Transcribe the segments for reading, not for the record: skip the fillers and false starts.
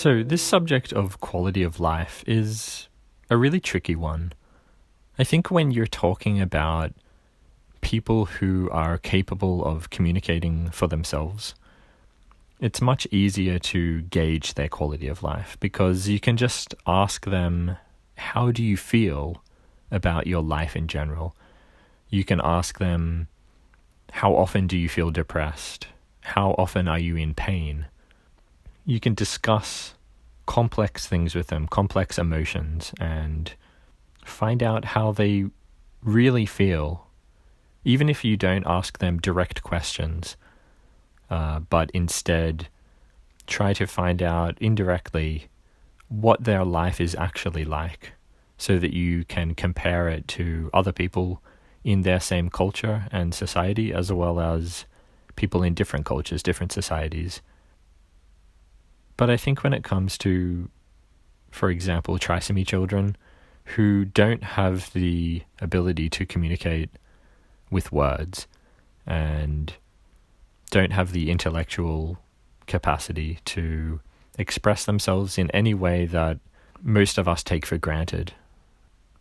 So this subject of quality of life is a really tricky one. I think when you're talking about people who are capable of communicating for themselves, it's much easier to gauge their quality of life because you can just ask them, how do you feel about your life in general? You can ask them, how often do you feel depressed? How often are you in pain? You can discuss complex things with them, complex emotions, and find out how they really feel, even if you don't ask them direct questions, but instead try to find out indirectly what their life is actually like so that you can compare it to other people in their same culture and society, as well as people in different cultures, different societies. But I think when it comes to, for example, trisomy children who don't have the ability to communicate with words and don't have the intellectual capacity to express themselves in any way that most of us take for granted,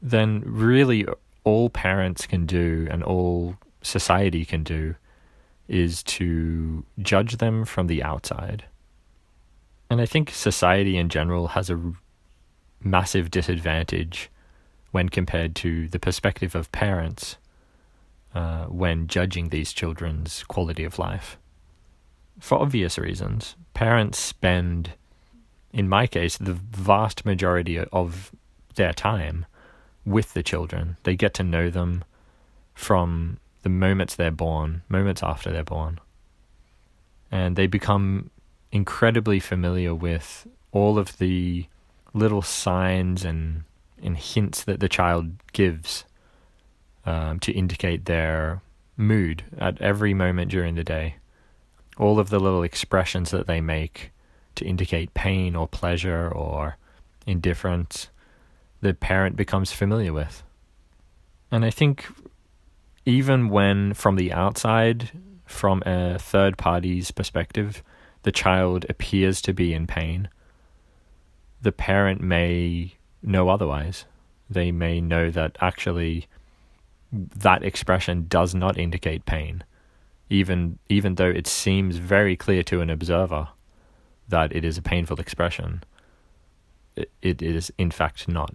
then really all parents can do and all society can do is to judge them from the outside. And I think society in general has a massive disadvantage when compared to the perspective of parents when judging these children's quality of life. For obvious reasons, parents spend, in my case, the vast majority of their time with the children. They get to know them from the moments they're born, moments after they're born. And they become incredibly familiar with all of the little signs and hints that the child gives to indicate their mood at every moment during the day. All of the little expressions that they make to indicate pain or pleasure or indifference, the parent becomes familiar with. And I think even when from the outside, from a third party's perspective, the child appears to be in pain, the parent may know otherwise. They may know that actually that expression does not indicate pain, even though it seems very clear to an observer that it is a painful expression. It is in fact not.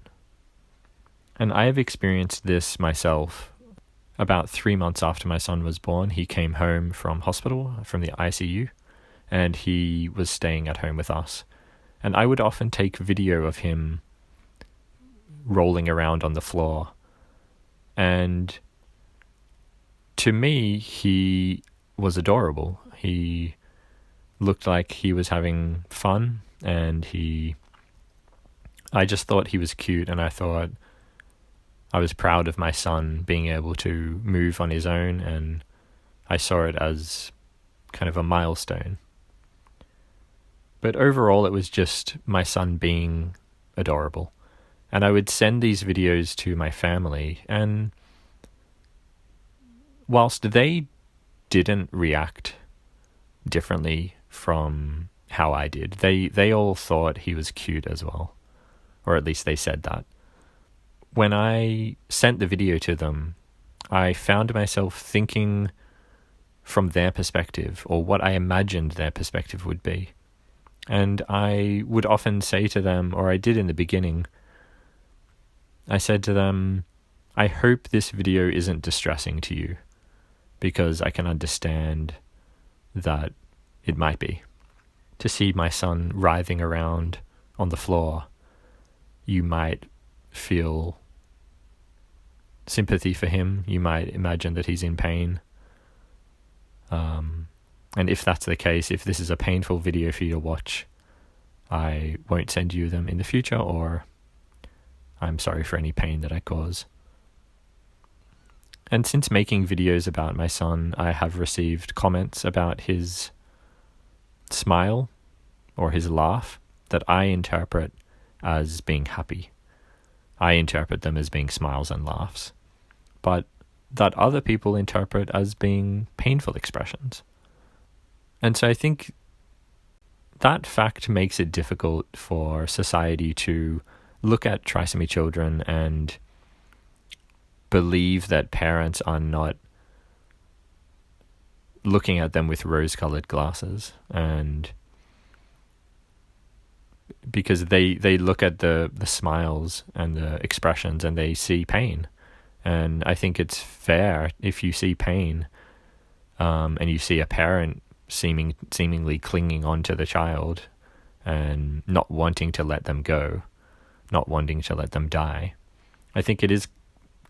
And I have experienced this myself. About 3 months after my son was born, he came home from hospital, from the ICU, and he was staying at home with us. And I would often take video of him rolling around on the floor. And to me, he was adorable. He looked like he was having fun, and I just thought he was cute, and I thought I was proud of my son being able to move on his own, and I saw it as kind of a milestone. But overall, it was just my son being adorable. And I would send these videos to my family, and whilst they didn't react differently from how I did, they all thought he was cute as well. Or at least they said that. When I sent the video to them, I found myself thinking from their perspective, or what I imagined their perspective would be. And I would often say to them, or I did in the beginning, I said to them, I hope this video isn't distressing to you, because I can understand that it might be. To see my son writhing around on the floor, you might feel sympathy for him. You might imagine that he's in pain. And if that's the case, if this is a painful video for you to watch, I won't send you them in the future, or I'm sorry for any pain that I cause. And since making videos about my son, I have received comments about his smile or his laugh that I interpret as being happy. I interpret them as being smiles and laughs, but that other people interpret as being painful expressions. And so I think that fact makes it difficult for society to look at trisomy children and believe that parents are not looking at them with rose-colored glasses, and because they look at the smiles and the expressions and they see pain. And I think it's fair if you see pain and you see a parent seemingly clinging on to the child and not wanting to let them go, not wanting to let them die. I think it is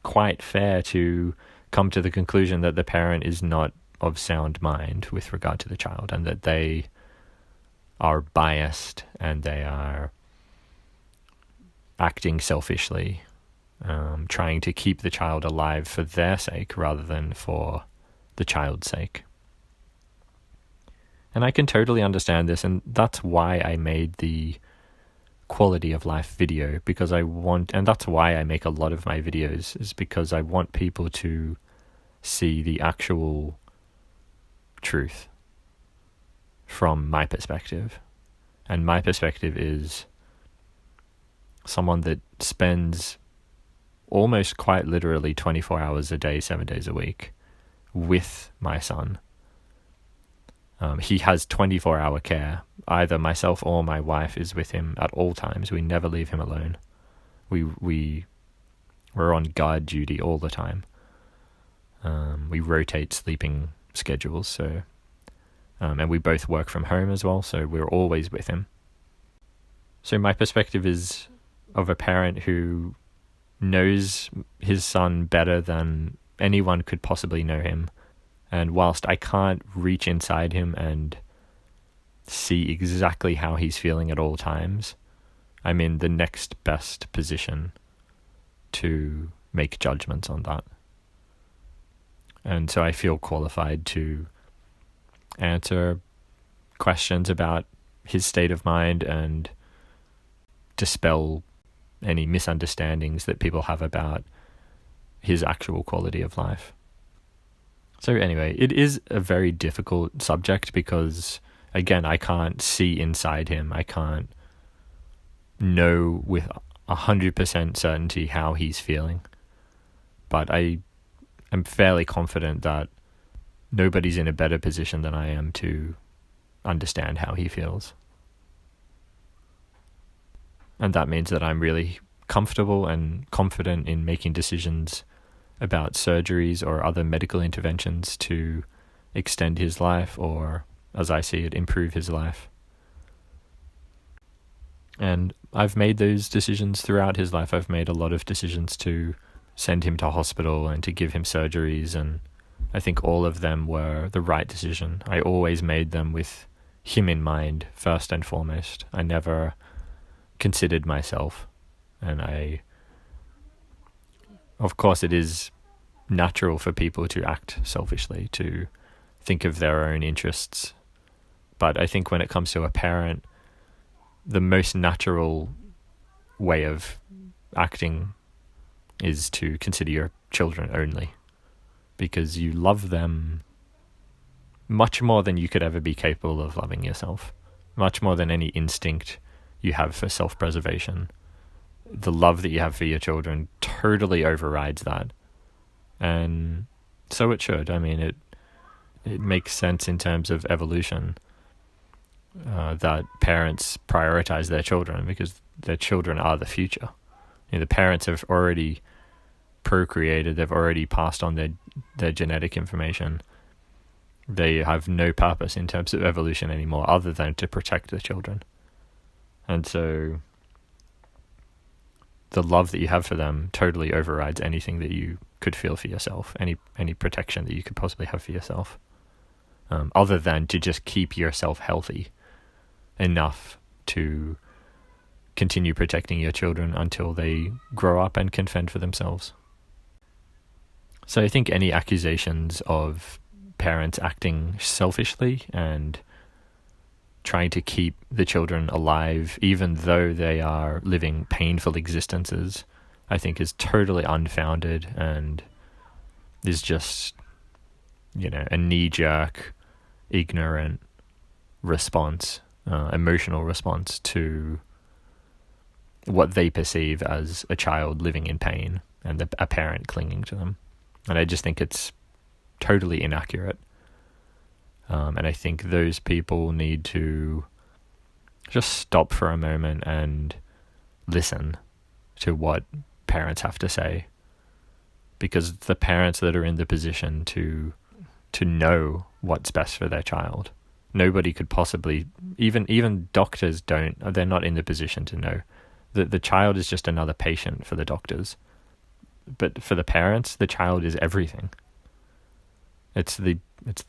quite fair to come to the conclusion that the parent is not of sound mind with regard to the child, and that they are biased and they are acting selfishly, trying to keep the child alive for their sake rather than for the child's sake. And I can totally understand this, and that's why I made the quality of life video, because and that's why I make a lot of my videos, is because I want people to see the actual truth from my perspective. And my perspective is someone that spends almost quite literally 24 hours a day, 7 days a week with my son. He has 24-hour care. Either myself or my wife is with him at all times. We never leave him alone. We're on guard duty all the time. We rotate sleeping schedules, so and we both work from home as well, so we're always with him. So my perspective is of a parent who knows his son better than anyone could possibly know him. And whilst I can't reach inside him and see exactly how he's feeling at all times, I'm in the next best position to make judgments on that. And so I feel qualified to answer questions about his state of mind and dispel any misunderstandings that people have about his actual quality of life. So anyway, it is a very difficult subject because, again, I can't see inside him. I can't know with 100% certainty how he's feeling. But I am fairly confident that nobody's in a better position than I am to understand how he feels. And that means that I'm really comfortable and confident in making decisions about surgeries or other medical interventions to extend his life, or, as I see it, improve his life. And I've made those decisions throughout his life. I've made a lot of decisions to send him to hospital and to give him surgeries, and I think all of them were the right decision. I always made them with him in mind, first and foremost. I never considered myself. And of course, it is natural for people to act selfishly, to think of their own interests. But I think when it comes to a parent, the most natural way of acting is to consider your children only, because you love them much more than you could ever be capable of loving yourself, much more than any instinct you have for self-preservation. The love that you have for your children totally overrides that. And so it should. I mean, it makes sense in terms of evolution that parents prioritize their children, because their children are the future. The parents have already procreated, they've already passed on their genetic information. They have no purpose in terms of evolution anymore other than to protect the children. And so the love that you have for them totally overrides anything that you could feel for yourself, any protection that you could possibly have for yourself, other than to just keep yourself healthy enough to continue protecting your children until they grow up and can fend for themselves. So I think any accusations of parents acting selfishly and trying to keep the children alive, even though they are living painful existences, I think is totally unfounded and is just, a knee-jerk, ignorant response emotional response to what they perceive as a child living in pain and a parent clinging to them. And I just think it's totally inaccurate. And I think those people need to just stop for a moment and listen to what parents have to say, because it's the parents that are in the position to know what's best for their child. Nobody could possibly, even doctors they're not in the position to know. The child is just another patient for the doctors. But for the parents, the child is everything. It's the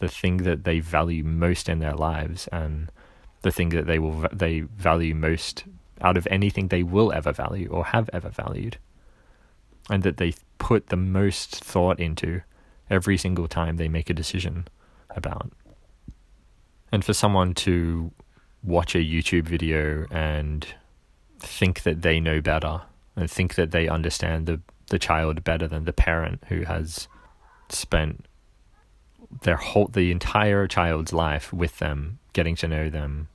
thing that they value most in their lives, and the thing that they value most out of anything they will ever value or have ever valued, and that they put the most thought into every single time they make a decision about. And for someone to watch a YouTube video and think that they know better and think that they understand the child better than the parent who has spent the entire child's life with them, getting to know them,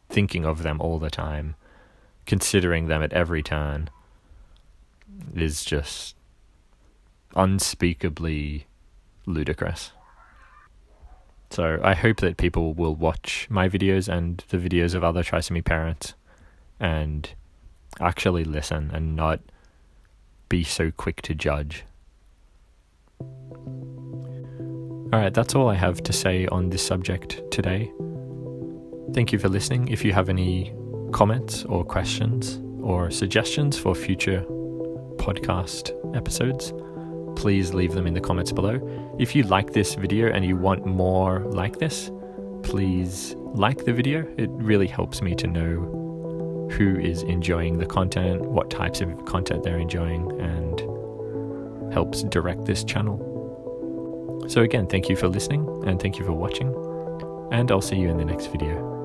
thinking of them all the time, considering them at every turn, is just unspeakably ludicrous. So I hope that people will watch my videos and the videos of other trisomy parents and actually listen and not be so quick to judge. Alright, that's all I have to say on this subject today. Thank you for listening. If you have any comments or questions or suggestions for future podcast episodes, please leave them in the comments below. If you like this video and you want more like this, please like the video. It really helps me to know who is enjoying the content, what types of content they're enjoying, and helps direct this channel. So again, thank you for listening and thank you for watching, and I'll see you in the next video.